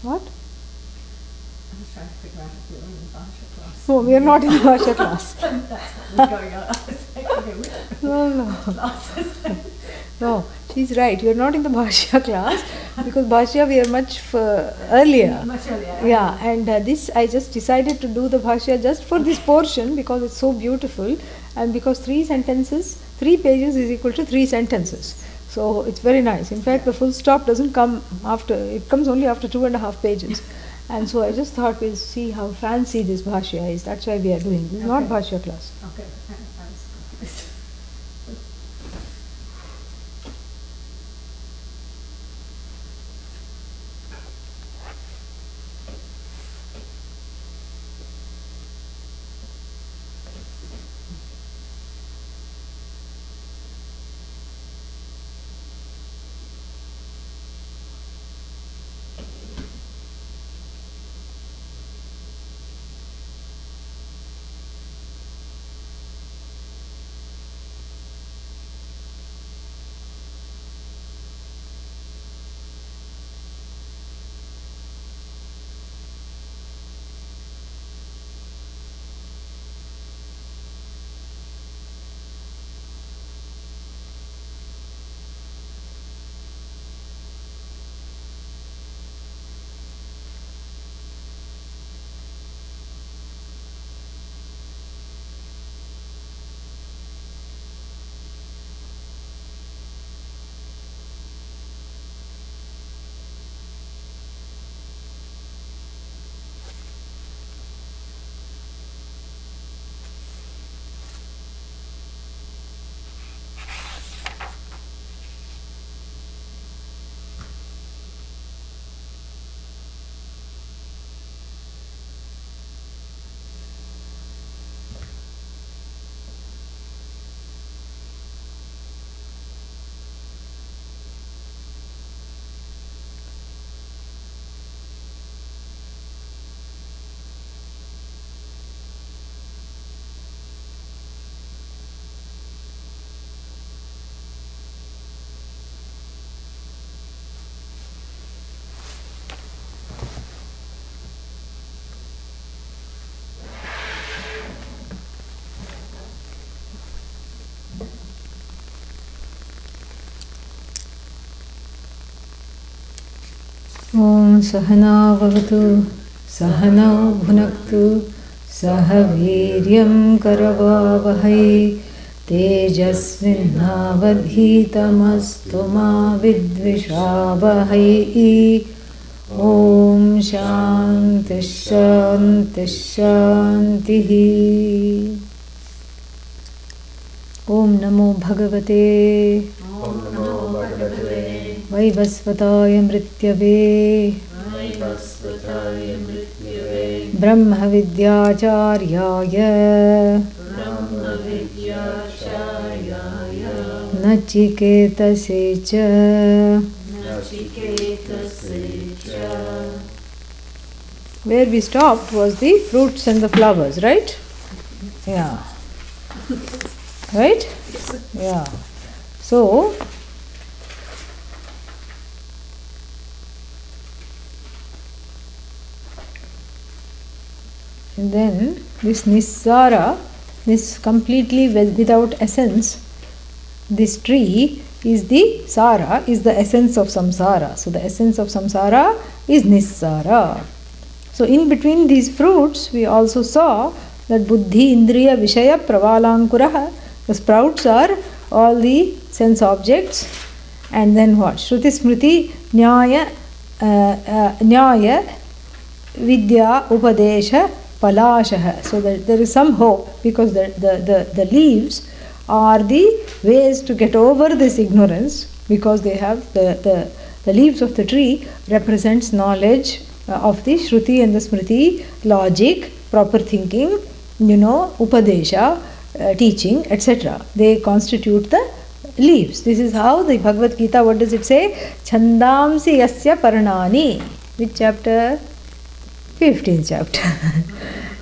What? I was trying to figure out if we were in the Bhashya class. No, we are not in the Bhashya class. That's what was going on. I was like, okay, No. classes. No, she's right. We are not in the Bhashya class because Bhashya we are much earlier. Much earlier. Yeah, and this I just decided to do the Bhashya just for this portion because it's so beautiful and because 3 pages is equal to 3 sentences. So it's very nice. In fact, the full stop doesn't come after, it comes only after 2.5 pages. And so I just thought we'll see how fancy this Bhashya is. That's why we are doing this. It's not Bhashya class. Okay, I was confused. Om Sahana Bhavatu Sahana Bhunaktu Saha Viryam Karavavahai Tejasvinnavadhitamastu ma vidvishabhai. Om Shanti Shanti Shanti. Om Namo Bhagavate Vaivasvataya Mrityave Brahma Vidyacharyaya Nachiketase cha. Where we stopped was the fruits and the flowers, right? Yeah. Right? Yeah. So, and then this Nissara, this completely without essence, this tree is the Sara, is the essence of samsara. So the essence of samsara is Nissara. So in between these fruits, we also saw that Buddhi, Indriya, Vishaya, Pravalankuraha, the sprouts are all the sense objects. And then what? Shruti, Smriti, Nyaya, Nyaya, Vidya, Upadesha, Palashaha. So that there is some hope because the leaves are the ways to get over this ignorance, because they have the leaves of the tree represents knowledge of the Shruti and the Smriti, logic, proper thinking, Upadesha, teaching, etc. They constitute the leaves. This is how the Bhagavad Gita, what does it say? Chandamsi yasya parnani. Which chapter? 15th chapter.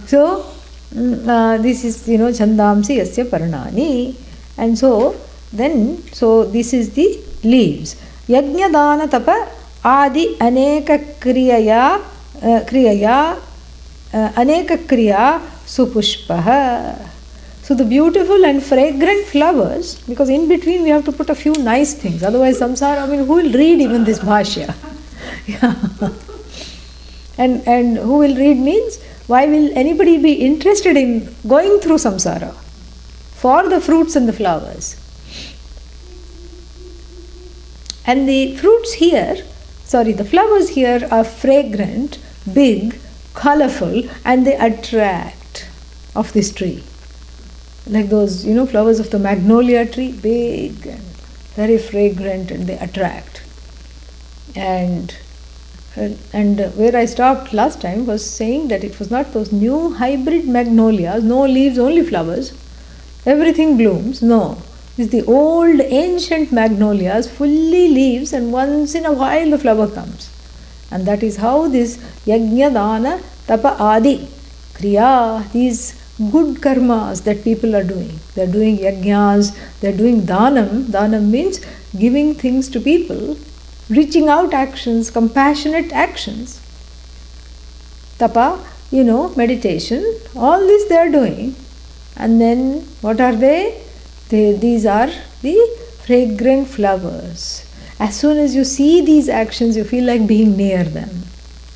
So, this is, Chandamsi yasya parnani. And so, this is the leaves. Yajna dana tapa Adi Aneka Kriyaya Aneka Kriya Supushpaha. So the beautiful and fragrant flowers, because in between we have to put a few nice things, otherwise samsara, I mean, who will read even this bhashya? Yeah. And who will read means, why will anybody be interested in going through samsara? For the fruits and the flowers. And the fruits here, the flowers here are fragrant, big, colorful, and they attract of this tree. Like those, flowers of the magnolia tree, big and very fragrant, and they attract. And where I stopped last time was saying that it was not those new hybrid magnolias, no leaves, only flowers, everything blooms. No, it's the old ancient magnolias, fully leaves, and once in a while the flower comes. And that is how this yajna, dana, tapa, adi, kriya, these good karmas that people are doing. They are doing yajnas, they are doing dhanam. Dhanam means giving things to people, reaching out actions, compassionate actions. Tapa, meditation, all this they are doing. And then what are they? These are the fragrant flowers. As soon as you see these actions, you feel like being near them.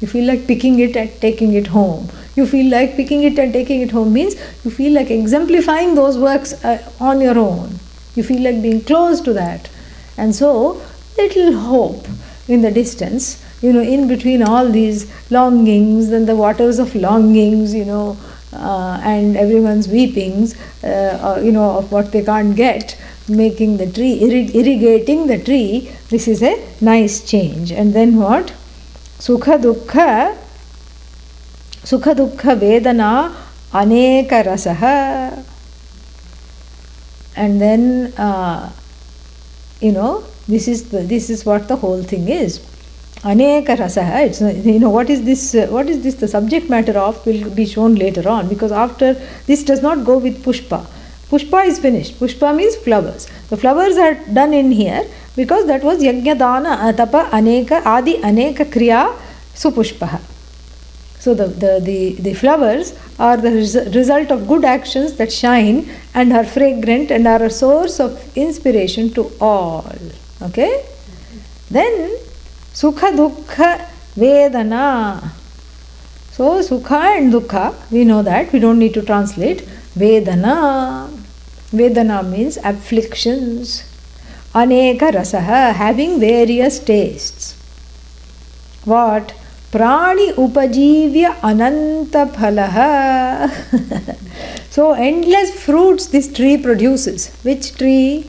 You feel like picking it and taking it home. You feel like picking it and taking it home means you feel like exemplifying those works on your own. You feel like being close to that. And so, little hope in the distance, in between all these longings and the waters of longings, and everyone's weepings, of what they can't get, making the tree, irrigating the tree. This is a nice change. And then what? Sukha dukkha vedana aneka rasaha. And then this is what the whole thing is. Aneka rasaha. It's what is this? The subject matter of will be shown later on, because after this does not go with pushpa. Pushpa is finished. Pushpa means flowers. The flowers are done in here because that was yajna, dana, tapa, aneka, adi, aneka, kriya, supushpaha. So the flowers are the result of good actions that shine and are fragrant and are a source of inspiration to all. Okay? Then sukha dukkha vedana. So sukha and dukkha, we know that, we don't need to translate. Vedana. Vedana means afflictions. Aneka rasaha, having various tastes. What? Prani upajivya ananta phalaha. So endless fruits this tree produces. Which tree?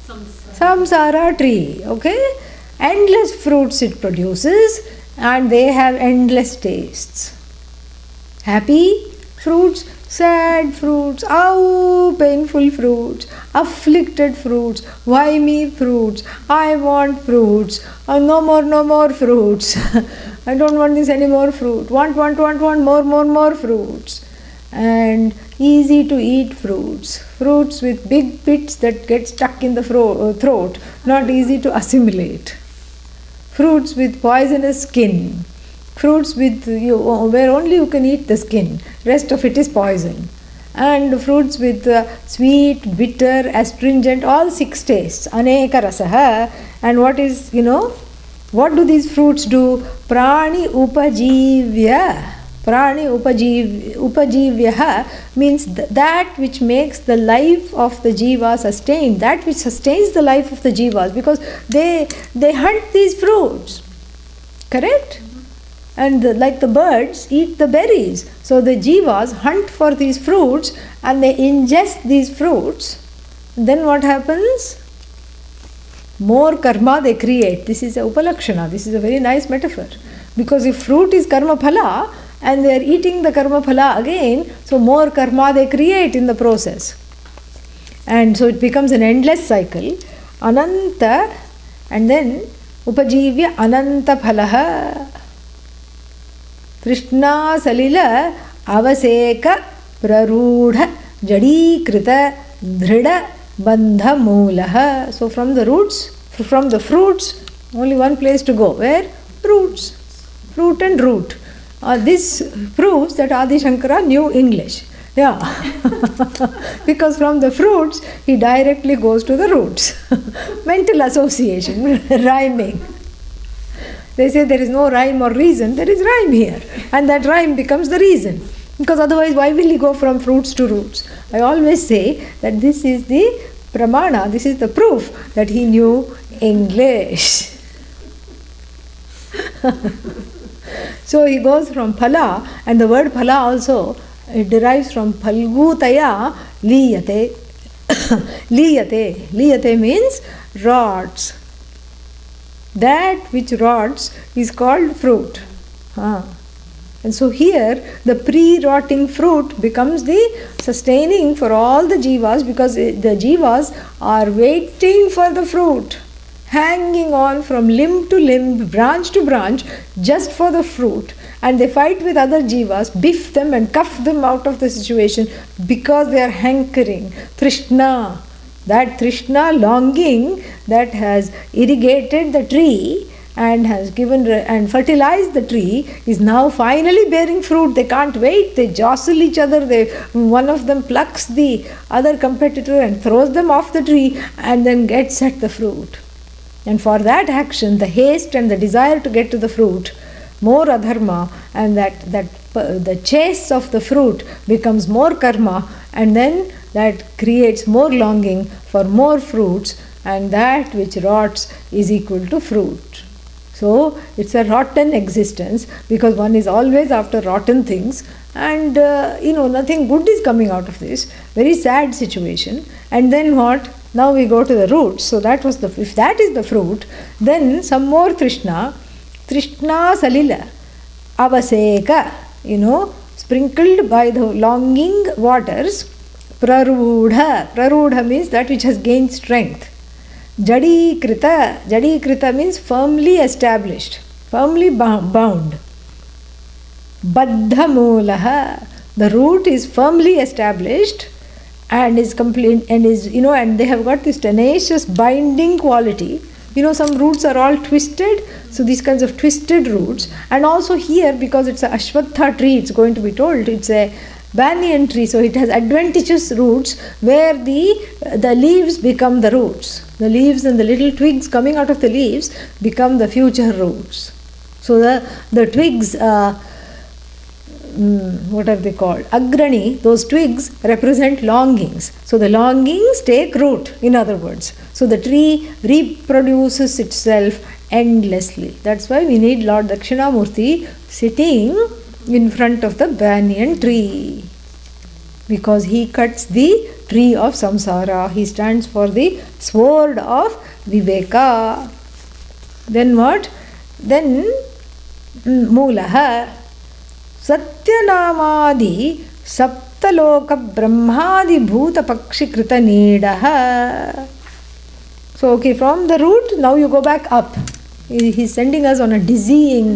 Samsara tree. Okay? Endless fruits it produces, and they have endless tastes. Happy fruits, sad fruits, painful fruits, afflicted fruits, why me fruits, I want fruits, no more fruits. I don't want this any more fruit. Want, more fruits. And easy to eat fruits. Fruits with big pits that get stuck in the throat, not easy to assimilate. Fruits with poisonous skin. Fruits with where only you can eat the skin, rest of it is poison. And fruits with sweet, bitter, astringent, all 6 tastes. Aneka rasaha. And what is, what do these fruits do? Prani upajivya. Prani upajivya means that which makes the life of the jiva sustain, that which sustains the life of the jivas, because they hunt these fruits. Correct? And like the birds eat the berries. So the jivas hunt for these fruits and they ingest these fruits. Then what happens? More karma they create. This is a upalakshana. This is a very nice metaphor. Because if fruit is karma phala and they are eating the karma phala again, so more karma they create in the process. And so it becomes an endless cycle. Ananta, and then upajivya ananta phalaha. Krishna salila avaseka prarudha jadikrita dhrida bandha moolaha. So from the roots, from the fruits, Only one place to go. Where? Roots. Fruit and root. This proves that Adi Shankara knew English. Yeah. Because from the fruits, he directly goes to the roots. Mental association, rhyming. They say there is no rhyme or reason, there is rhyme here. And that rhyme becomes the reason. Because otherwise, why will he go from fruits to roots? I always say that this is the pramana, this is the proof that he knew English. So he goes from phala, and the word phala also, it derives from phalgutaya liyate. Liyate. Liyate means rots. That which rots is called fruit. And so here the pre-rotting fruit becomes the sustaining for all the jivas, because the jivas are waiting for the fruit, hanging on from limb to limb, branch to branch, just for the fruit. And they fight with other jivas, biff them and cuff them out of the situation because they are hankering. Trishna, that Trishna longing that has irrigated the tree and has given and fertilized the tree is now finally bearing fruit. They can't wait. They jostle each other. One of them plucks the other competitor and throws them off the tree and then gets at the fruit. And for that action, the haste and the desire to get to the fruit, more adharma, and that the chase of the fruit becomes more karma, and then that creates more longing for more fruits, and that which rots is equal to fruit. So it's a rotten existence, because one is always after rotten things, and nothing good is coming out of this. Very sad situation. And then what? Now we go to the roots. So that was if that is the fruit, then some more Trishna salila, avaseka, sprinkled by the longing waters. Prarudha means that which has gained strength. Jadikrita means firmly established, firmly bound. Baddhamulaha, the root is firmly established and is complete, and and they have got this tenacious binding quality. Some roots are all twisted, so these kinds of twisted roots. And also here, because it's an Ashwatha tree, it's going to be told, it's a banyan tree, so it has adventitious roots where the leaves become the roots. The leaves and the little twigs coming out of the leaves become the future roots. So the twigs, what are they called? Agrani, those twigs represent longings. So the longings take root, in other words. So the tree reproduces itself endlessly. That's why we need Lord Dakshinamurti sitting in front of the banyan tree, because he cuts the tree of samsara. He stands for the sword of viveka. Then what? Then Mulaha Satyanamadi Saptaloka Brahmadi Bhuta Pakshi Krita Nedaha. So, okay, from the root, now you go back up. He's sending us on a dizzying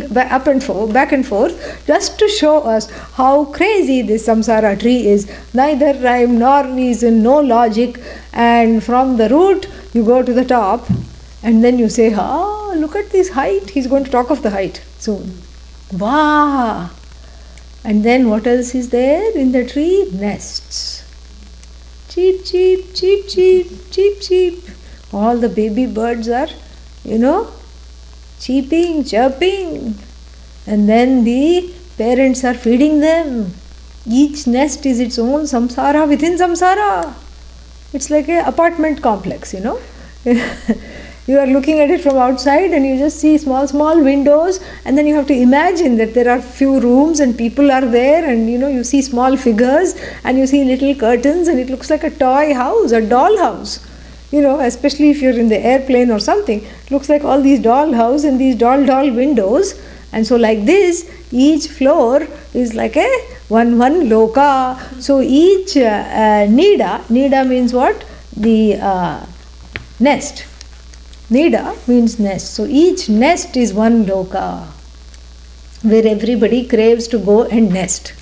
back and forth, just to show us how crazy this samsara tree is. Neither rhyme nor reason, no logic. And from the root, you go to the top, and then you say, look at this height. He's going to talk of the height soon. Wow! And then what else is there in the tree? Nests. Cheep, cheep, cheep, cheep, cheep, cheep. All the baby birds are, cheeping, chirping. And then the parents are feeding them. Each nest is its own samsara within samsara. It's like an apartment complex, You are looking at it from outside and you just see small windows, and then you have to imagine that there are few rooms and people are there, and you see small figures and you see little curtains, and it looks like a toy house, a doll house. Especially if you're in the airplane or something, it looks like all these doll house and these doll windows. And so like this, each floor is like a one loka. So each nida means what? The nest. Nida means nest. So each nest is one loka, where everybody craves to go and nest.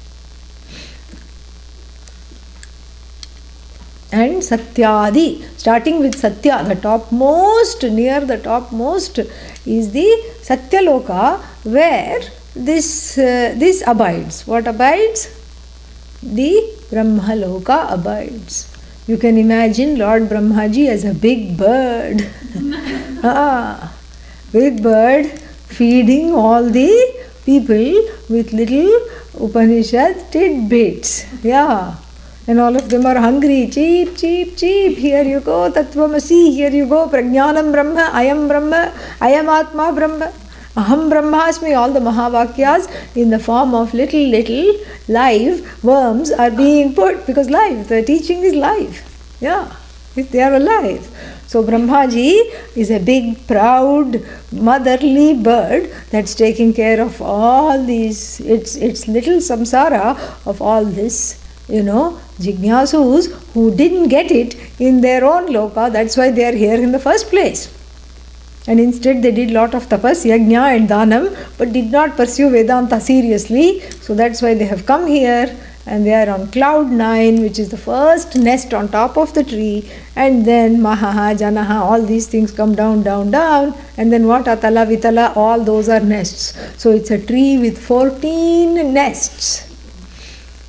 and Satyadi. Starting with Satya, the topmost, near the topmost is the Satyaloka, where this abides. What abides? The Brahmaloka abides. You can imagine Lord Brahmaji as a big bird. Big bird feeding all the people with little Upanishad tidbits. Yeah. And all of them are hungry. Cheep, cheep, cheep. Here you go, Tattvamasi. Here you go, Prajnanam Brahma, Ayam Atma Brahma. Aham Brahmasmi, all the Mahavakyas in the form of little live worms are being put, because live, the teaching is live. Yeah, they are alive. So Brahmaji is a big, proud, motherly bird that's taking care of all these, its little samsara of all this, jignasus who didn't get it in their own loka. That's why they are here in the first place. And instead they did lot of tapas, yajna and dhanam, but did not pursue Vedanta seriously. So that's why they have come here, and they are on cloud 9, which is the first nest on top of the tree. And then Mahaha, Janaha, all these things come down, down, down. And then what? Atala, Vitala, all those are nests. So it's a tree with 14 nests.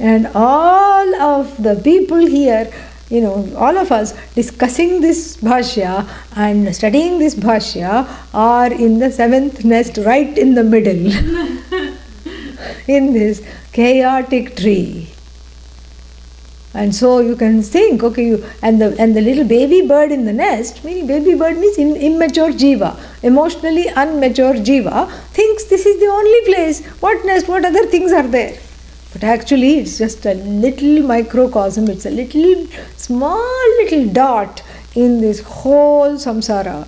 And all of the people here, all of us discussing this bhashya and studying this bhashya are in the 7th nest, right in the middle, in this chaotic tree. And so you can think, okay, and the little baby bird in the nest, meaning baby bird means immature jiva, emotionally unmature jiva, thinks this is the only place. What nest? What other things are there? But actually it's just a little microcosm, it's a small little dot in this whole samsara.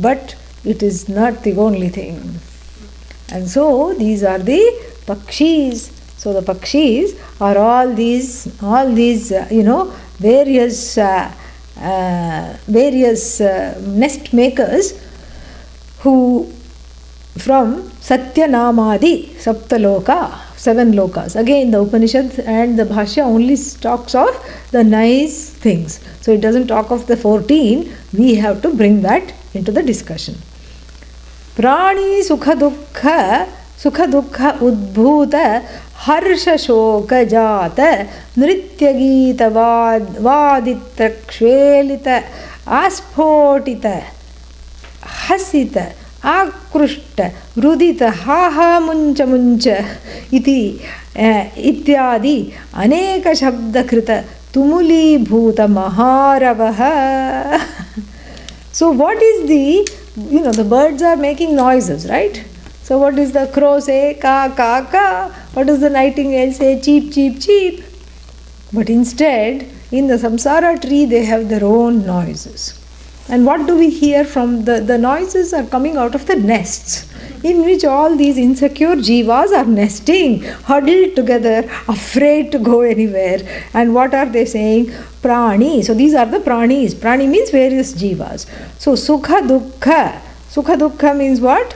But it is not the only thing. And so these are the pakshis. So the pakshis are all these various nest makers who from Satyanamadi, Saptaloka, 7 lokas. Again, the Upanishad and the Bhashya only talks of the nice things. So it doesn't talk of the 14. We have to bring that into the discussion. Prani sukha dukha udbhuta harsha shoka jata nritya gita vaditra kshvelita aspotita hasita आकृष्ट रुदित हा हा मुंच मुंच इति इत्यादि अनेक शब्दकृत तुमुलीभूत महारवः. So what is the birds are making noises, right? So what does the crow say? Ka ka ka. What does the nightingale say? Cheep cheep cheep. But instead in the samsara tree they have their own noises. And what do we hear from the noises are coming out of the nests in which all these insecure jivas are nesting, huddled together, afraid to go anywhere. And what are they saying? Prani. So these are the pranis. Prani means various jivas. So sukha dukkha. Sukha dukkha means what?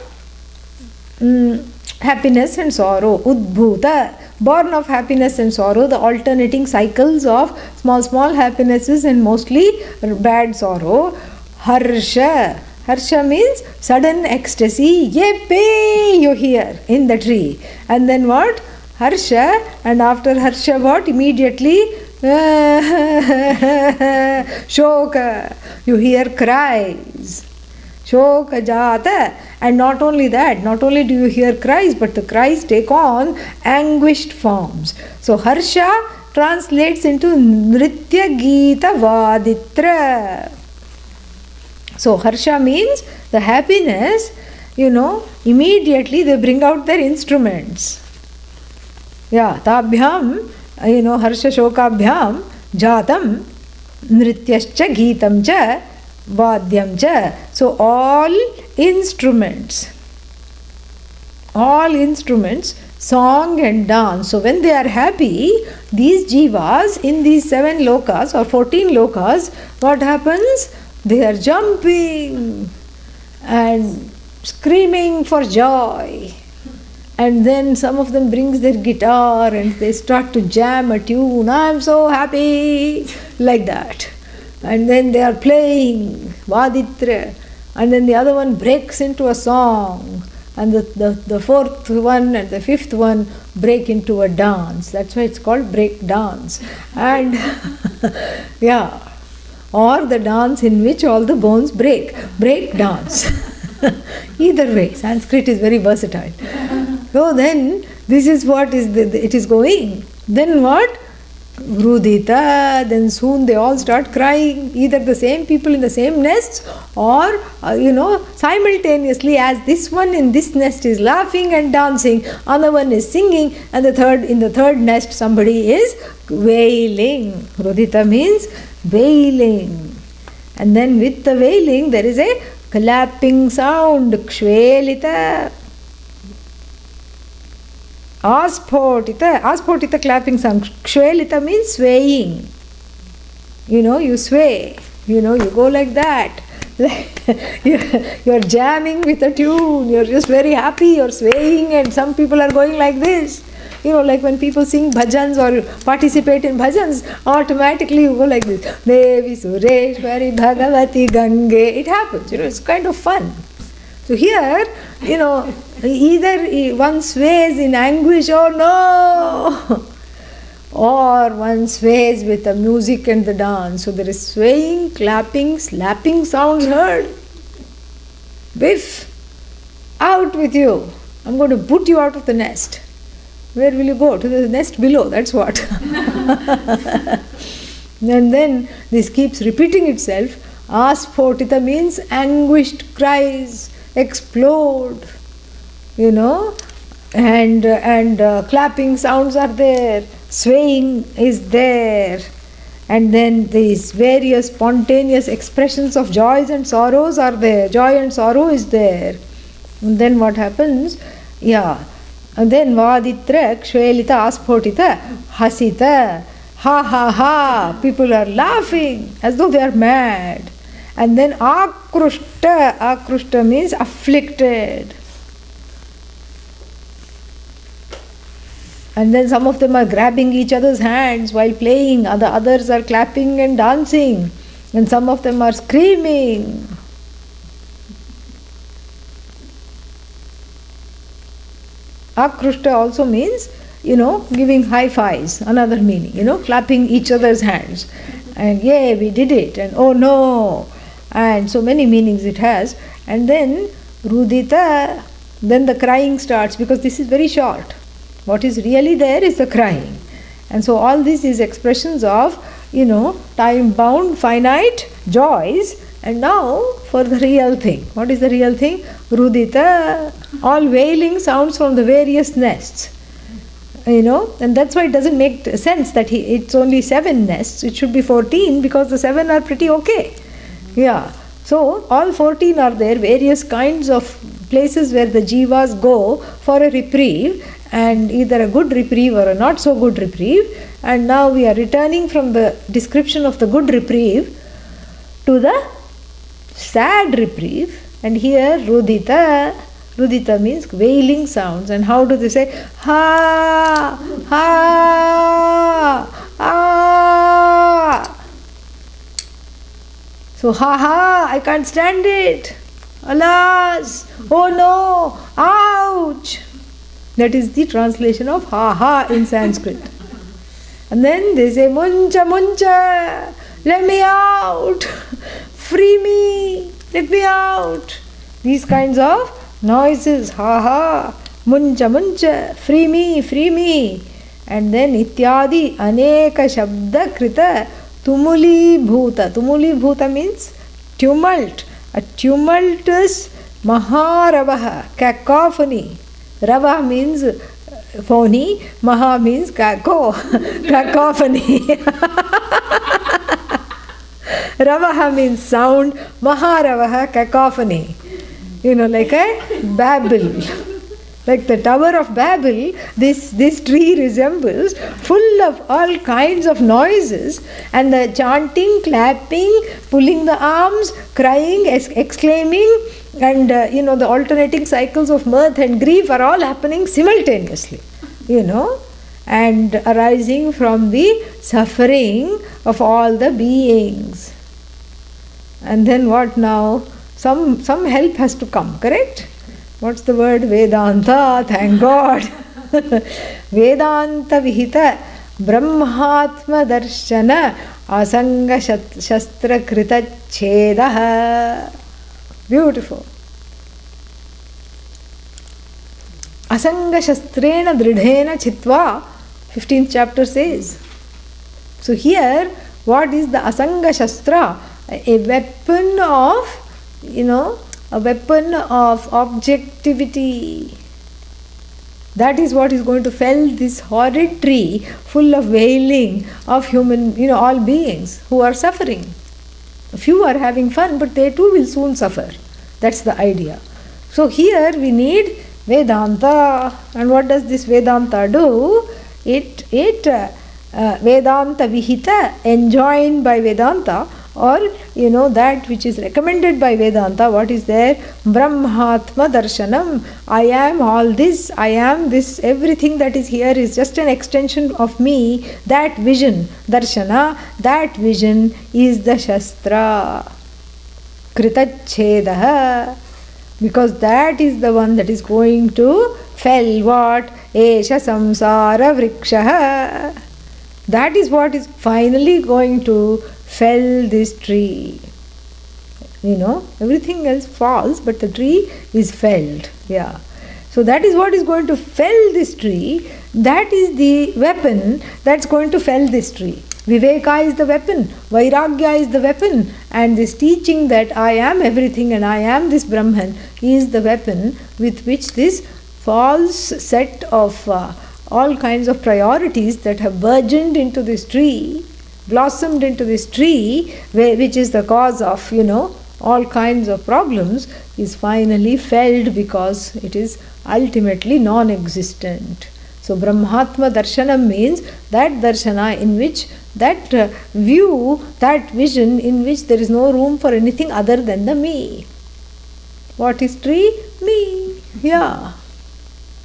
Happiness and sorrow. Udbhuta. Born of happiness and sorrow, the alternating cycles of small happinesses and mostly bad sorrow. Harsha. Harsha means sudden ecstasy. Yeppee, you hear in the tree. And then what? Harsha. And after Harsha what? Immediately Shoka. You hear cries. Shoka jata. And not only that, not only do you hear cries, but the cries take on anguished forms. So Harsha translates into Nritya Gita Vaditra. So Harsha means the happiness, immediately they bring out their instruments. Yeah, Tabhyam, Harsha Shokabhyam, Jatam, Nrityascha Geetam cha, Vadyam cha. So all instruments, song and dance. So when they are happy, these jivas in these 7 lokas or 14 lokas, what happens? They are jumping and screaming for joy. And then some of them brings their guitar and they start to jam a tune. I'm so happy, like that. And then they are playing Vaditra, and then the other one breaks into a song, and the fourth one and the fifth one break into a dance. That's why it's called break dance. And yeah, or the dance in which all the bones break dance. Either way, Sanskrit is very versatile. So then, this is what it is going. Then what? Vrudita, then soon they all start crying, either the same people in the same nests or, simultaneously, as this one in this nest is laughing and dancing, other one is singing, and in the third nest somebody is wailing. Vrudita means wailing. And then with the wailing there is a clapping sound, kshvelita. Aspotita clapping sound. Kshvelita means swaying. You sway. You go like that. You're jamming with a tune. You're just very happy. You're swaying, and some people are going like this. Like when people sing bhajans or participate in bhajans, automatically you go like this. Devi Sureshwari Bhagavati Gange. It happens. It's kind of fun. So here, either one sways in anguish, oh no, or one sways with the music and the dance. So there is swaying, clapping, slapping sounds heard. Biff, out with you. I'm going to put you out of the nest. Where will you go? To the nest below, that's what. And then this keeps repeating itself. Aspotita means anguished cries explode, and clapping sounds are there, swaying is there, and then these various spontaneous expressions of joys and sorrows are there. Joy and sorrow is there. And then what happens? And then Vaditra, Kshvelita, Aspotita, Hasita, ha ha ha, people are laughing as though they are mad. And then Akrushta means afflicted. And then some of them are grabbing each other's hands while playing, others are clapping and dancing, and some of them are screaming. Akrushta also means, giving high fives, another meaning, clapping each other's hands. And yay, we did it, and oh no, and so many meanings it has. And then Rudita, then the crying starts, because this is very short. What is really there is the crying. And so all this is expressions of, time-bound, finite joys. And now for the real thing. What is the real thing? Rudita, all wailing sounds from the various nests. And that's why it doesn't make sense that it's only 7 nests. It should be 14, because the 7 are pretty okay. So all 14 are there, various kinds of places where the jivas go for a reprieve, and either a good reprieve or a not so good reprieve. And now we are returning from the description of the good reprieve to the sad reprieve. And here Rudita means wailing sounds. And how do they say? Ha, ha, ah. So ha ha, I can't stand it. Alas, oh no, ouch. That is the translation of ha ha in Sanskrit. And then they say muncha muncha, let me out, free me, let me out. These kinds of noises, ha ha, muncha muncha, free me, free me. And then ityadi aneka shabda krita tumuli bhuta. Tumuli bhuta means tumult, a tumultuous maharavaha, cacophony. Rava means phony, maha means cacophony. Ravaha means sound, maharavaha, cacophony. Like a Babel. Like the Tower of Babel, this tree resembles, full of all kinds of noises, and the chanting, clapping, pulling the arms, crying, exclaiming, And the alternating cycles of mirth and grief are all happening simultaneously, and arising from the suffering of all the beings. And then what now? Some help has to come, correct? What's the word? Vedanta, thank God. Vedanta vihita brahmatma darshana asanga shastra krita chedaha. Beautiful. Asanga shastrena dridhena chitva, 15th chapter says. So here, what is the asanga shastra? A weapon of objectivity. That is what is going to fell this horrid tree full of wailing of human, all beings who are suffering. A few are having fun, but they too will soon suffer. That's the idea. So here we need Vedanta. And what does this Vedanta do? It Vedanta Vihita, enjoined by Vedanta, or that which is recommended by Vedanta. What is there? Brahmatma darshanam. I am all this, I am this, everything that is here is just an extension of me. That vision, darshana, that vision is the shastra. Kritachedaha. Because that is the one that is going to fell what? Esha samsara vrikshaha. That is what is finally going to fell this tree. Everything else falls, but the tree is felled. Yeah. So that is what is going to fell this tree. That is the weapon that's going to fell this tree. Viveka is the weapon, Vairagya is the weapon, and this teaching that I am everything and I am this Brahman is the weapon with which this false set of all kinds of priorities that have burgeoned into this tree, blossomed into this tree, which is the cause of, all kinds of problems, is finally felled because it is ultimately non-existent. So Brahmatma Darshanam means that darshana in which, that view, that vision in which there is no room for anything other than the me. What is tree? Me. Yeah.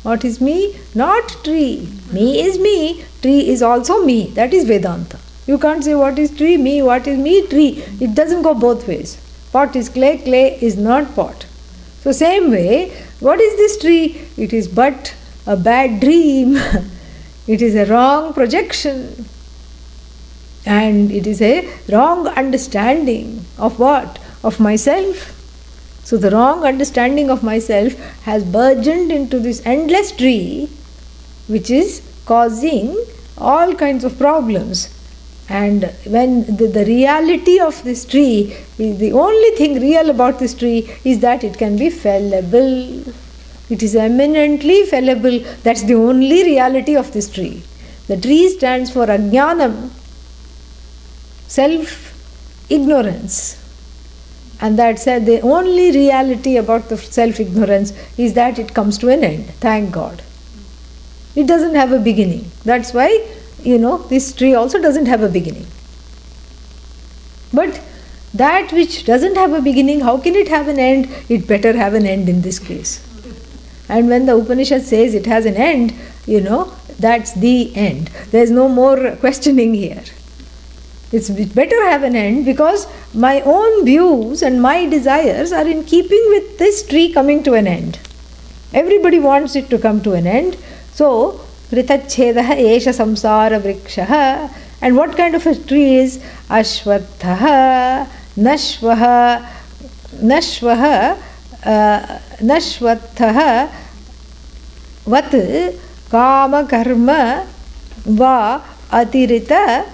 What is me? Not tree. Me is me. Tree is also me. That is Vedanta. You can't say what is tree, me, what is me, tree. It doesn't go both ways. Pot is clay, clay is not pot. So same way, what is this tree? It is but a bad dream. It is a wrong projection. And it is a wrong understanding of what? Of myself. So the wrong understanding of myself has burgeoned into this endless tree, which is causing all kinds of problems. And when the reality of this tree is, the only thing real about this tree is that it can be fellable. It is eminently fellable. That's the only reality of this tree. The tree stands for ajnanam, self-ignorance. And that's the only reality about the self-ignorance is that it comes to an end. Thank God. It doesn't have a beginning. That's why, this tree also doesn't have a beginning. But that which doesn't have a beginning, how can it have an end? It better have an end in this case. And when the Upanishad says it has an end, that's the end. There's no more questioning here. It's better have an end because my own views and my desires are in keeping with this tree coming to an end. Everybody wants it to come to an end. So, Kritachedaha esha samsara vrikshaha. And what kind of a tree is? Ashvathaha, nashvaha, nashvathaha, vat kama karma va atirita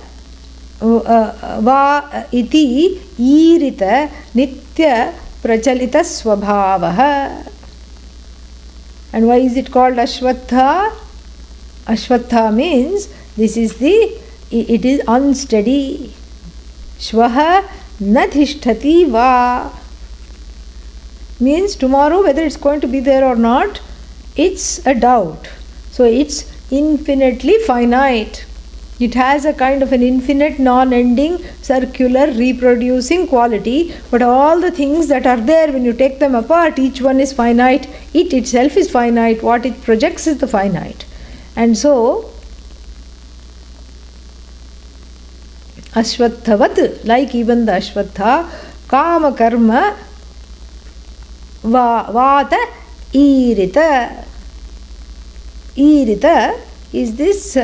va iti irita nitya prachalita swabhavaha. And why is it called Ashvatha? Ashvatha means it is unsteady. Shvaha nathishtati va means tomorrow whether it's going to be there or not, it's a doubt. So it's infinitely finite. It has a kind of an infinite, non-ending, circular, reproducing quality, but all the things that are there, when you take them apart, each one is finite. It itself is finite. What it projects is the finite. And so, Ashwathavat, like even the Ashwatha, Kama Karma, Vata Irita. Irita is this,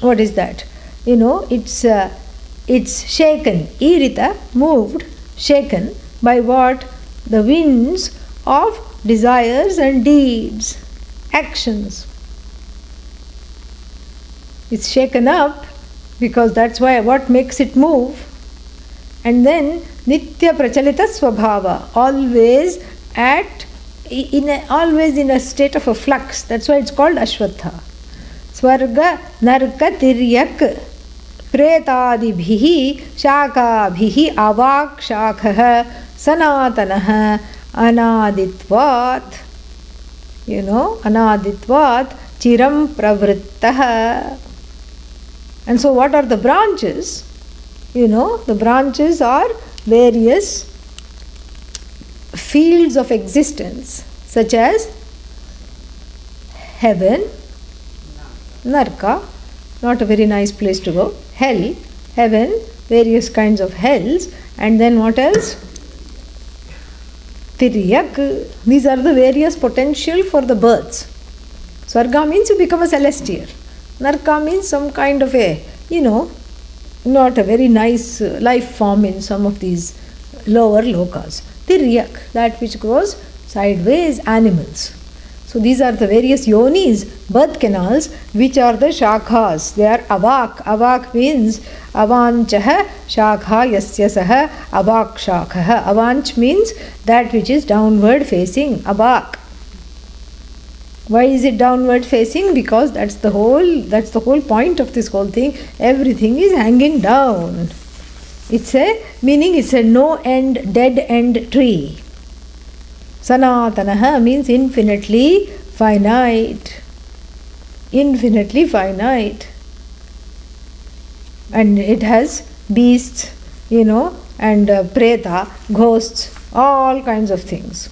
what is that? It's shaken. Irita, moved, shaken by what? The winds of desires and deeds, actions. It's shaken up because that's why what makes it move. And then Nitya Prachalita Swabhava, always always in a state of a flux. That's why it's called Ashwatha. Swarga Narka Tiryak Pretadibhihi Shakabhihi Avak Shakha Sanatanaha Anaditvat. Anaditvat Chiram Pravrittaha. And so what are the branches? The branches are various fields of existence, such as heaven, Narka, not a very nice place to go, hell, heaven, various kinds of hells, and then what else? Tiryak. These are the various potential for the births. Swarga means you become a celestial. Narka means some kind of a, not a very nice life form in some of these lower lokas. Tiryak, that which grows sideways, animals. So these are the various yonis, birth canals, which are the shakhas. They are avak. Avak means avanchaha shakha yasya avak shakha. Avanch means that which is downward facing, avak. Why is it downward facing? Because that's the whole point of this whole thing. Everything is hanging down. It's a no end, dead end tree. Sanatanaha means infinitely finite. Infinitely finite. And it has beasts, and preta, ghosts, all kinds of things.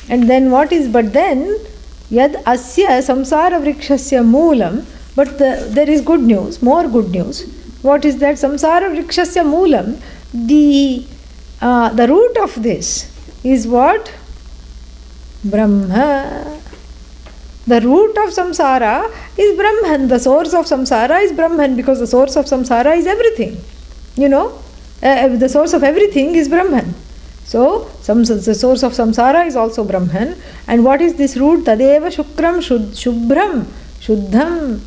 And then yad asya samsara vrikshasya moolam, but there is good news, more good news. What is that? Samsara vrikshasya moolam, the root of this is what? Brahma. The root of samsara is Brahman. The source of samsara is Brahman, because the source of samsara is everything. The source of everything is Brahman. So, the source of samsara is also Brahman. And what is this root? Tadeva shukram shubhram shuddham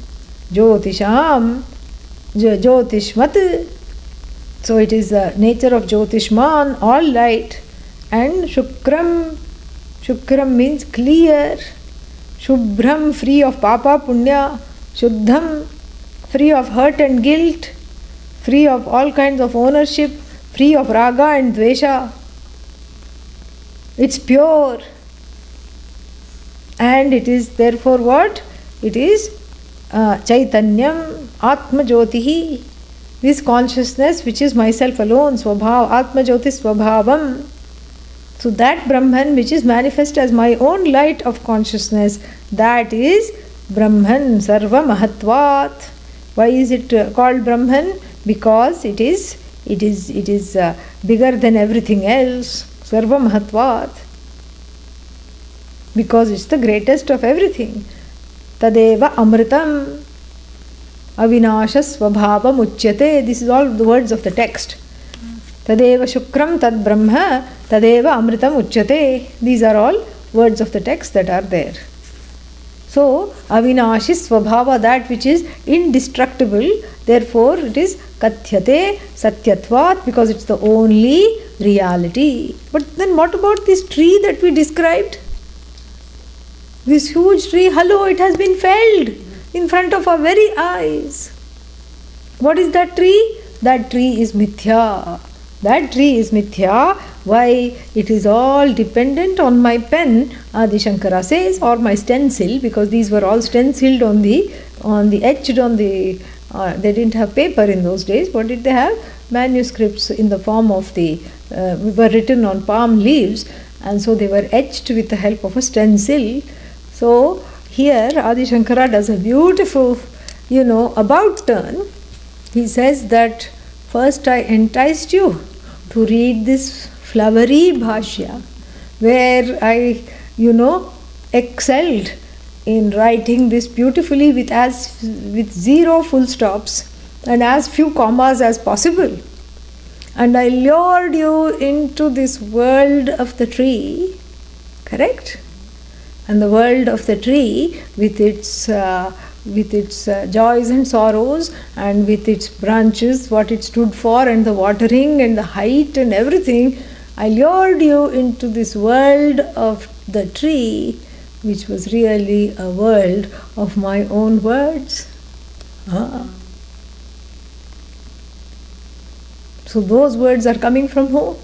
jyotisham jyotishmat. So, it is the nature of jyotishman, all light. And shukram means clear. Shubhram, free of papa punya. Shuddham, free of hurt and guilt. Free of all kinds of ownership. Free of raga and dvesha. It's pure. And it is therefore what? It is Chaitanyam, Atma Jyotihi. This consciousness which is myself alone, Swabhav, Atma Jyoti Swabhavam. So that Brahman which is manifest as my own light of consciousness, that is Brahman, Sarva Mahatvat. Why is it called Brahman? Because it is bigger than everything else. Sarva Mahatvat. Because it's the greatest of everything. Tadeva Amritam Avinasha Swabhavam Uchyate. This is all the words of the text. Tadeva Shukram Tad Brahma Tadeva Amritam Uchyate. These are all words of the text that are there. So, Avinashi Swabhava, that which is indestructible, therefore it is Kathyate Satyatvat, because it's the only reality. But then what about this tree that we described? This huge tree, hello, it has been felled in front of our very eyes. What is that tree? That tree is mithya. That tree is mithya. Why? It is all dependent on my pen, Adi Shankara says, or my stencil, because these were all stenciled on the etched on the. They didn't have paper in those days. What did they have? Manuscripts in the form of the were written on palm leaves, and so they were etched with the help of a stencil. So here Adi Shankara does a beautiful, about turn. He says that first I enticed you to read this flowery bhashya, where I, excelled in writing this beautifully with zero full stops and as few commas as possible. And I lured you into this world of the tree, correct? And the world of the tree with its joys and sorrows, and with its branches, what it stood for, and the watering and the height and everything, I lured you into this world of the tree, which was really a world of my own words. So those words are coming from who?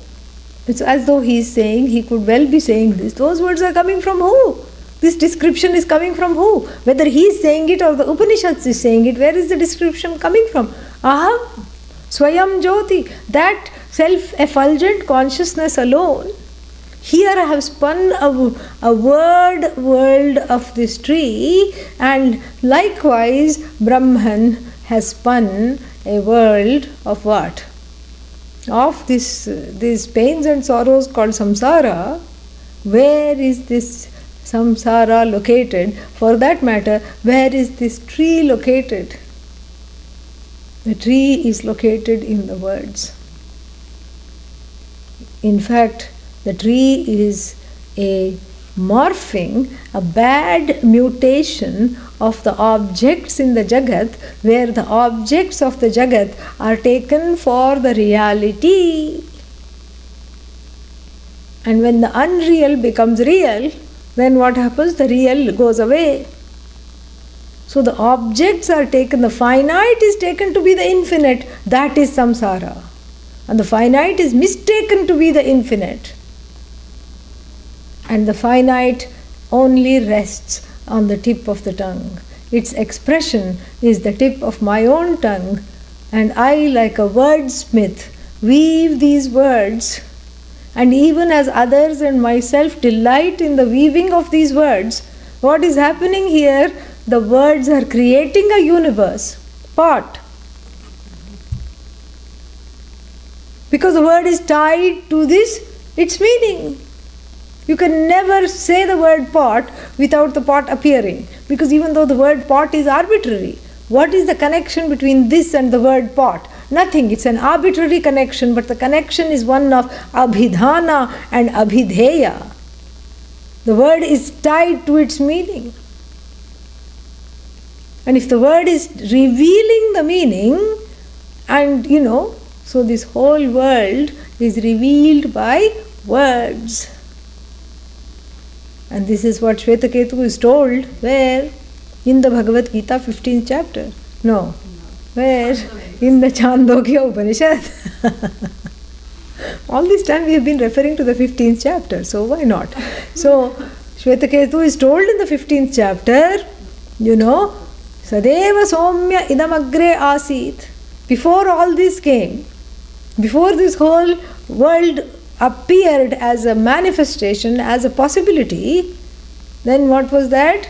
It's as though he is saying, he could well be saying this. Those words are coming from who? This description is coming from who? Whether he is saying it or the Upanishads is saying it, where is the description coming from? Aham, Swayam Jyoti, that self-effulgent consciousness alone. Here I have spun a world of this tree, and likewise Brahman has spun a world of what? Of these pains and sorrows called samsara. Where is this samsara located? For that matter, where is this tree located? The tree is located in the words. In fact, the tree is a morphing, a bad mutation of the objects in the Jagat, where the objects of the Jagat are taken for the reality. And when the unreal becomes real, then what happens? The real goes away. So the objects are taken, the finite is taken to be the infinite, that is samsara. And the finite is mistaken to be the infinite. And the finite only rests on the tip of the tongue. Its expression is the tip of my own tongue, and I, like a wordsmith, weave these words. And even as others and myself delight in the weaving of these words, what is happening here? The words are creating a universe, pot. Because the word is tied to its meaning. You can never say the word pot without the pot appearing, because even though the word pot is arbitrary, what is the connection between this and the word pot? Nothing. It's an arbitrary connection, but the connection is one of abhidhana and abhidheya. The word is tied to its meaning. And if the word is revealing the meaning, and so this whole world is revealed by words. And this is what Shvetaketu is told, where? In the Bhagavad Gita 15th chapter. No. Where? In the Chandogya Upanishad. All this time we have been referring to the 15th chapter, so why not? So Shvetaketu is told in the 15th chapter, Sadeva Somya idamagre asit. Before all this came, before this whole world appeared as a manifestation, as a possibility, then what was that?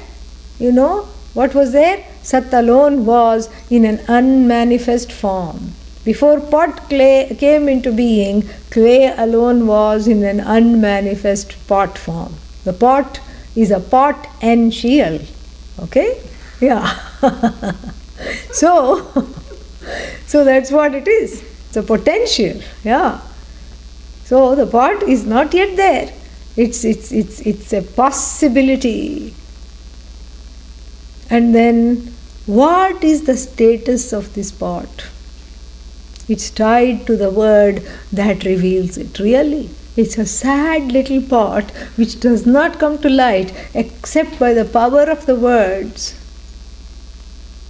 What was there? Sat alone was in an unmanifest form. Before pot clay came into being, clay alone was in an unmanifest pot form. The pot is a potential. Okay? Yeah. So that's what it is. It's a potential. Yeah. So the pot is not yet there. It's a possibility. And then what is the status of this pot? It's tied to the word that reveals it. Really, it's a sad little pot which does not come to light except by the power of the words.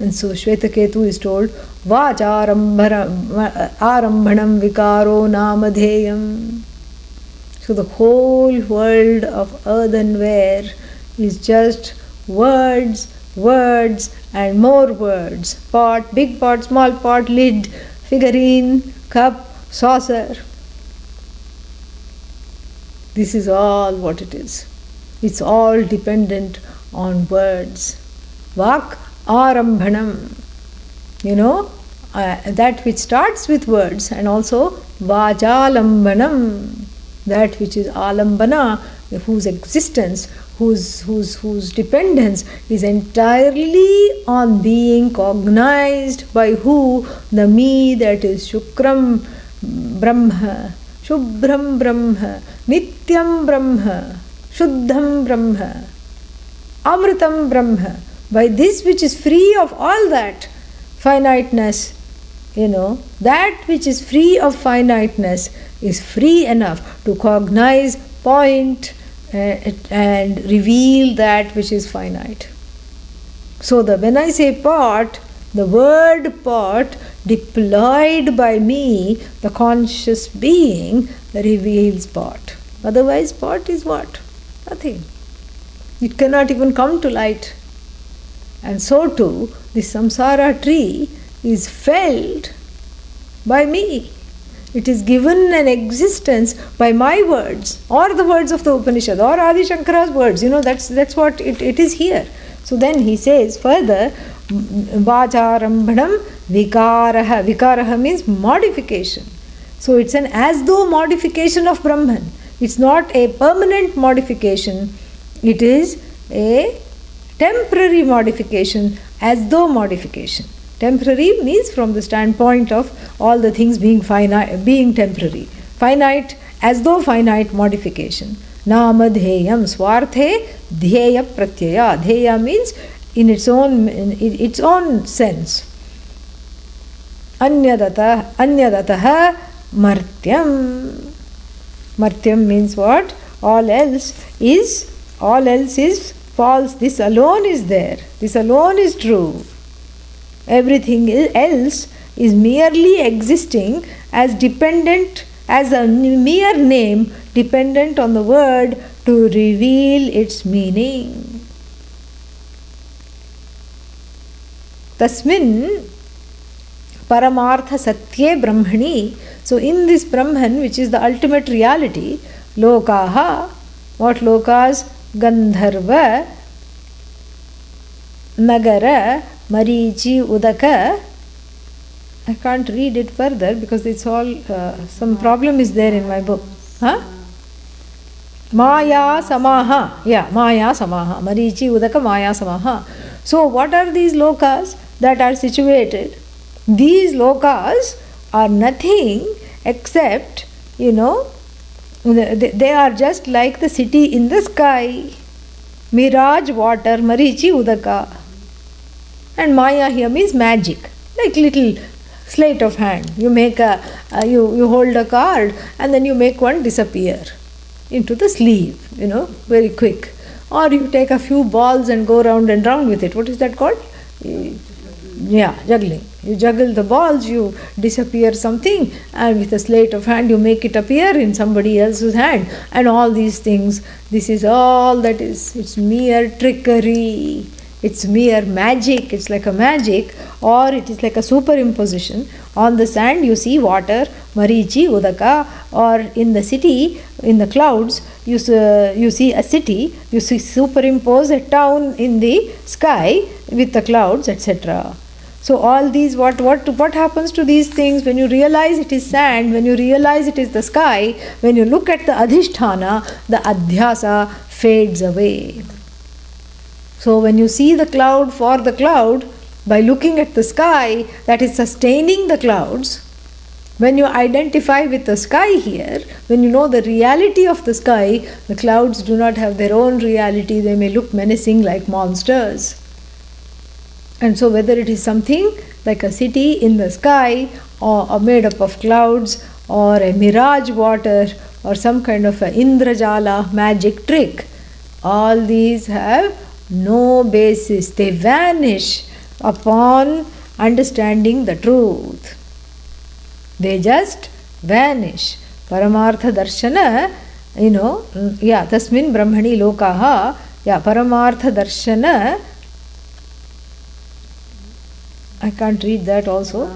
And so Shvetaketu is told, Vacharambhanam vikaro namadheyam. So the whole world of earthenware is just words, words and more words. Pot, big pot, small pot, lid, figurine, cup, saucer. This is all what it is. It's all dependent on words. Vak arambhanam. That which starts with words, and also vachalambanam, that which is alambana, whose existence, whose dependence is entirely on being cognized by who? The me, that is Shukram Brahma, Shubhram Brahma, Nityam Brahma, Shuddham Brahma, Amritam Brahma. By this which is free of all that finiteness, that which is free of finiteness is free enough to cognize, point, and reveal that which is finite. So when I say pot, the word pot deployed by me, the conscious being, reveals pot. Otherwise, pot is what? Nothing. It cannot even come to light. And so too, the samsara tree is felt by me. It is given an existence by my words, or the words of the Upanishad, or Adi Shankara's words. That's what it is here. So then he says further, Vacharambhanam vikaraha. Vikaraha means modification. So it's an as though modification of Brahman. It's not a permanent modification. It is a temporary modification, as though modification. Temporary means from the standpoint of all the things being finite, being temporary. Finite, as though finite modification. Nama dheyam swarthe dheya pratyaya. Dheya means in its own sense. Anyadataha martyam. Martyam means what? All else is false. This alone is there. This alone is true. Everything else is merely existing as dependent, as a mere name dependent on the word to reveal its meaning. Tasmin paramartha satye brahmani. So in this Brahman, which is the ultimate reality, lokaha, what lokas? Gandharva, Nagara, Marichi, Udaka. I can't read it further because it's all, some problem is there in my book. Maya Samaha. Yeah, Maya Samaha. Marichi, Udaka, Maya Samaha. So what are these lokas that are situated? These lokas are nothing except, they are just like the city in the sky. Mirage, water, Marichi, Udaka. And Maya here means magic, like little sleight of hand. You make you hold a card and then you make one disappear into the sleeve, very quick. Or you take a few balls and go round and round with it. What is that called? Yeah, juggling. You juggle the balls, you disappear something, and with a sleight of hand you make it appear in somebody else's hand. And all these things, this is all that is. It's mere trickery. It's mere magic. It's like a magic, or it is like a superimposition. On the sand you see water, Marichi, Udaka, or in the city, in the clouds, you see a city, you superimpose a town in the sky with the clouds, etc. So all these, what happens to these things when you realize it is sand, when you realize it is the sky, when you look at the adhisthana, the adhyasa fades away. So when you see the cloud for the cloud, by looking at the sky that is sustaining the clouds, when you identify with the sky here, when you know the reality of the sky, the clouds do not have their own reality. They may look menacing like monsters. And so whether it is something like a city in the sky, or made up of clouds, or a mirage water, or some kind of a Indrajala magic trick, all these have no basis. They vanish upon understanding the truth. They just vanish. Paramartha Darshana tasmin brahmani lokaha, paramartha darshana. I can't read that also.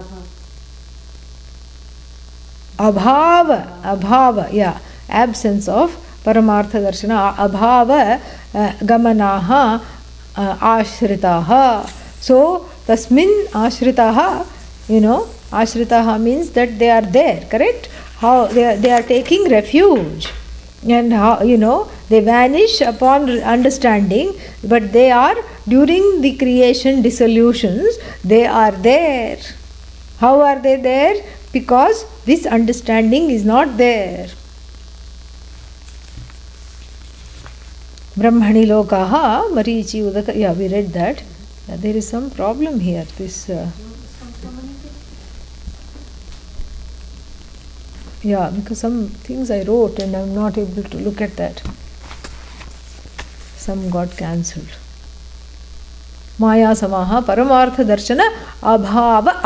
Abhava, absence of paramartha darshana, abhava gamanaha ashritaha. So tasmin ashritaha, ashritaha means that they are there, correct? How they are taking refuge, and how they vanish upon understanding, but they are during the creation dissolutions, they are there. How are they there? Because this understanding is not there. Brahmani lokaha marichi udaka. Yeah, we read that. There is some problem here. This. Because some things I wrote and I am not able to look at that. Some got cancelled. Maya samaha paramartha darshana abhava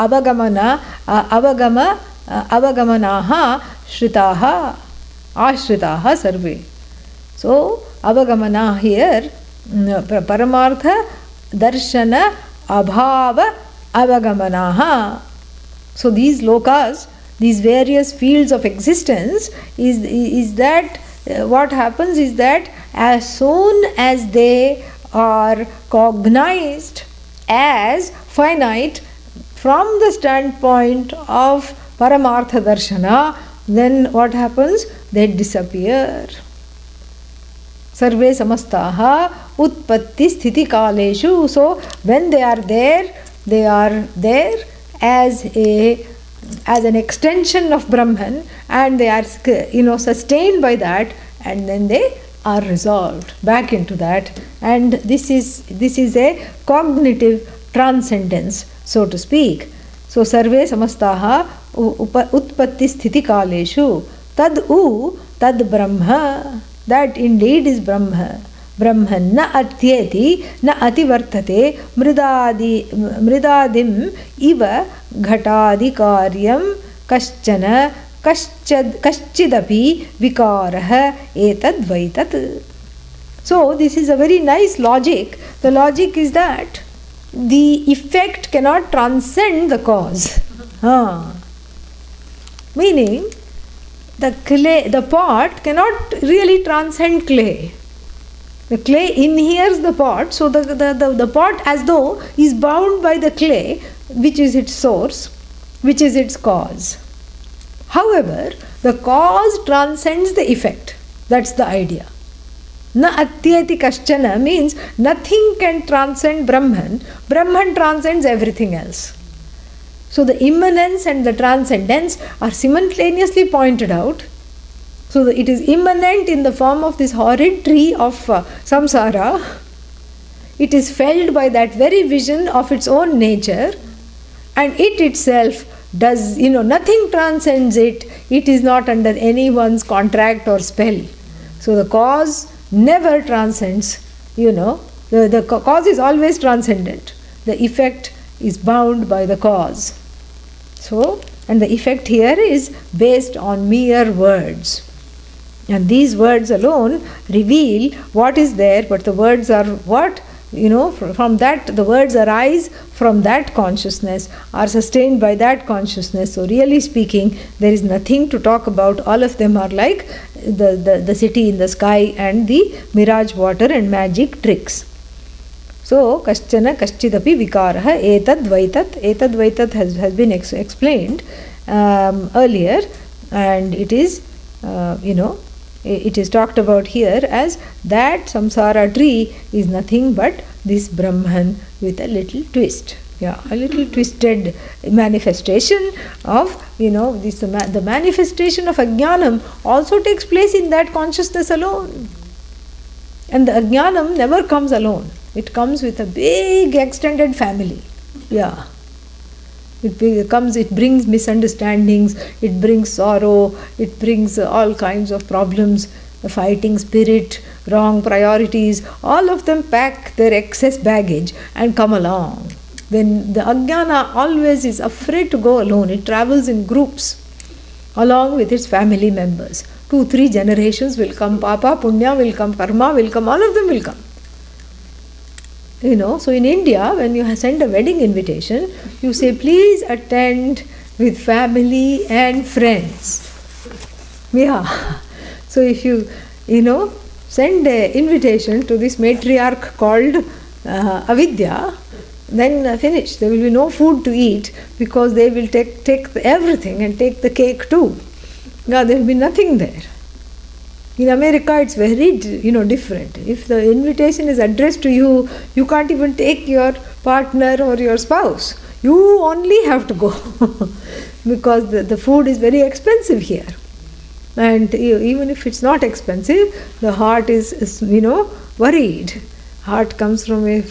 avagamanaha shritaha ashritaha sarve. So avagamana here, paramartha darshana abhava avagamanaha. So these lokas, these various fields of existence, is that what happens is that as soon as they are cognized as finite from the standpoint of paramartha darshana, then what happens? They disappear. Sarve samastaha utpatti sthiti kaleshu. So when they are there as an extension of Brahman, and they are sustained by that, and then they are resolved back into that, and this is a cognitive transcendence, so to speak. So sarve samastaha utpatti sthiti kaleshu tad brahma, that indeed is Brahma. Brahman na atyeti na ativartate mridadim iva ghatadi karyam kaschana kaschidapi vikaraha etad vaitat. So this is a very nice logic. The logic is that the effect cannot transcend the cause. Meaning the pot cannot really transcend clay. The clay inheres the pot, so the pot as though is bound by the clay, which is its source, which is its cause. However, the cause transcends the effect. That's the idea. Na atyeti kaschana means nothing can transcend Brahman. Brahman transcends everything else. So the immanence and the transcendence are simultaneously pointed out. So it is immanent in the form of this horrid tree of samsara. It is felled by that very vision of its own nature, and it itself does, nothing transcends it. It is not under anyone's contract or spell. So the cause never transcends, the cause is always transcendent. The effect is bound by the cause. So, and the effect here is based on mere words. And these words alone reveal what is there, but the words are what? From that, the words arise from that consciousness, are sustained by that consciousness. So really speaking, there is nothing to talk about. All of them are like the city in the sky and the mirage water and magic tricks. So, kaschana kaschidapi vikaraha etad vaitat. Etad vaitat has been explained earlier, and it is, it is talked about here as that samsara tree is nothing but this Brahman with a little twist. A little twisted manifestation of, the manifestation of ajnanam also takes place in that consciousness alone. And the ajnanam never comes alone. It comes with a big extended family. It brings misunderstandings, it brings sorrow, it brings all kinds of problems, the fighting spirit, wrong priorities, all of them pack their excess baggage and come along. When the ajnana always is afraid to go alone, it travels in groups along with its family members. 2-3 generations will come, Papa, Punya will come, Karma will come, all of them will come. So in India, when you send a wedding invitation, you say, please attend with family and friends. Yeah. So if you, send an invitation to this matriarch called Avidya, then finish. There will be no food to eat because they will take everything and take the cake too. Now there will be nothing there. In America, it's very different. If the invitation is addressed to you, you can't even take your partner or your spouse. You only have to go because the food is very expensive here. And even if it's not expensive, the heart is worried. Heart comes from a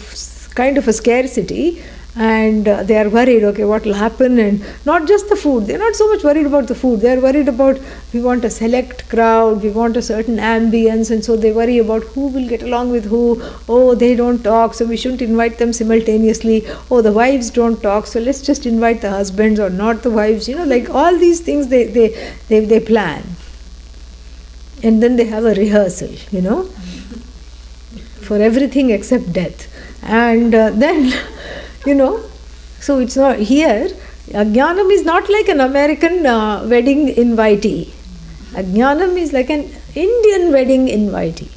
kind of a scarcity, and they are worried, okay, what will happen? And not just the food, they're not so much worried about the food, they're worried about, we want a select crowd, we want a certain ambience, and so they worry about who will get along with who. Oh, they don't talk, so we shouldn't invite them simultaneously. Oh, the wives don't talk, so let's just invite the husbands or not the wives. Like all these things they plan. And then they have a rehearsal, for everything except death. And then, so it's not here. Ajnanam is not like an American wedding invitee. Ajnanam is like an Indian wedding invitee.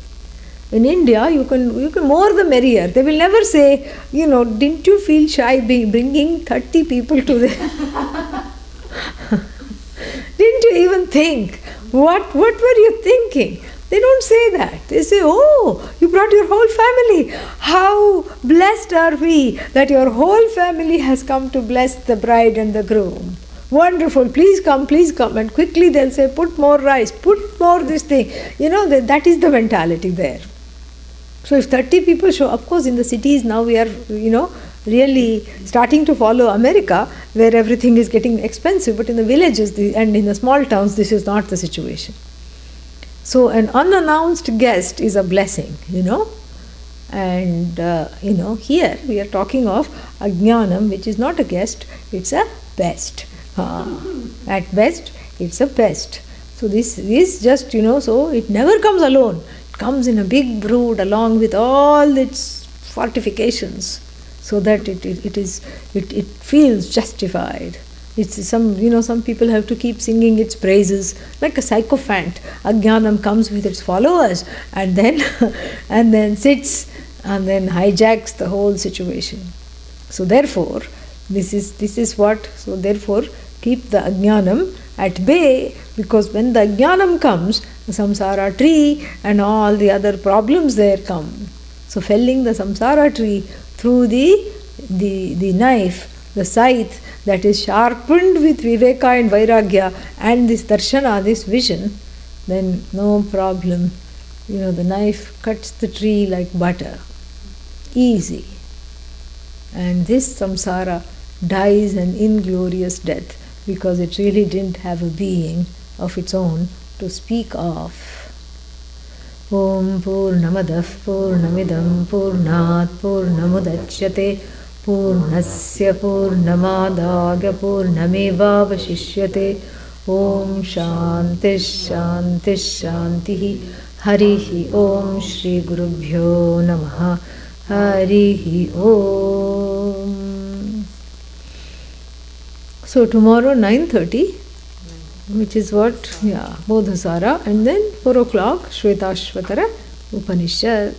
In India, you can more the merrier. They will never say, didn't you feel shy bringing 30 people to the... Didn't you even think? What were you thinking? They don't say that. They say, oh, you brought your whole family. How blessed are we that your whole family has come to bless the bride and the groom. Wonderful, please come. And quickly they'll say, put more rice, put more this thing. That is the mentality there. So if 30 people show, of course in the cities now we are, really starting to follow America, where everything is getting expensive, but in the villages and in the small towns, this is not the situation. So an unannounced guest is a blessing, and here we are talking of Ajnanam, which is not a guest, it's a pest. At best, it's a pest. So this is just, so it never comes alone. It comes in a big brood along with all its fortifications, so that it feels justified. It's some people have to keep singing its praises like a sycophant. Ajnanam comes with its followers and then sits and then hijacks the whole situation. So therefore, this is what. So therefore, keep the Ajnanam at bay, because when the Ajnanam comes, the samsara tree and all the other problems there come. So felling the samsara tree through the knife, the scythe that is sharpened with viveka and vairagya and this darshana, this vision, then no problem. The knife cuts the tree like butter. Easy. And this samsara dies an inglorious death because it really didn't have a being of its own to speak of. Om Purnamadah Purnamidam Purnat Purnamudachyate Purnasya Purnamadaya Purnamevavashishyate. Om Shanti Shanti Shanti. Harihi Om Shri Gurubhyo Namaha. Harihi Om. So tomorrow 9:30, which is what? Bodhasara, and then 4 o'clock Shvetashvatara Upanishad.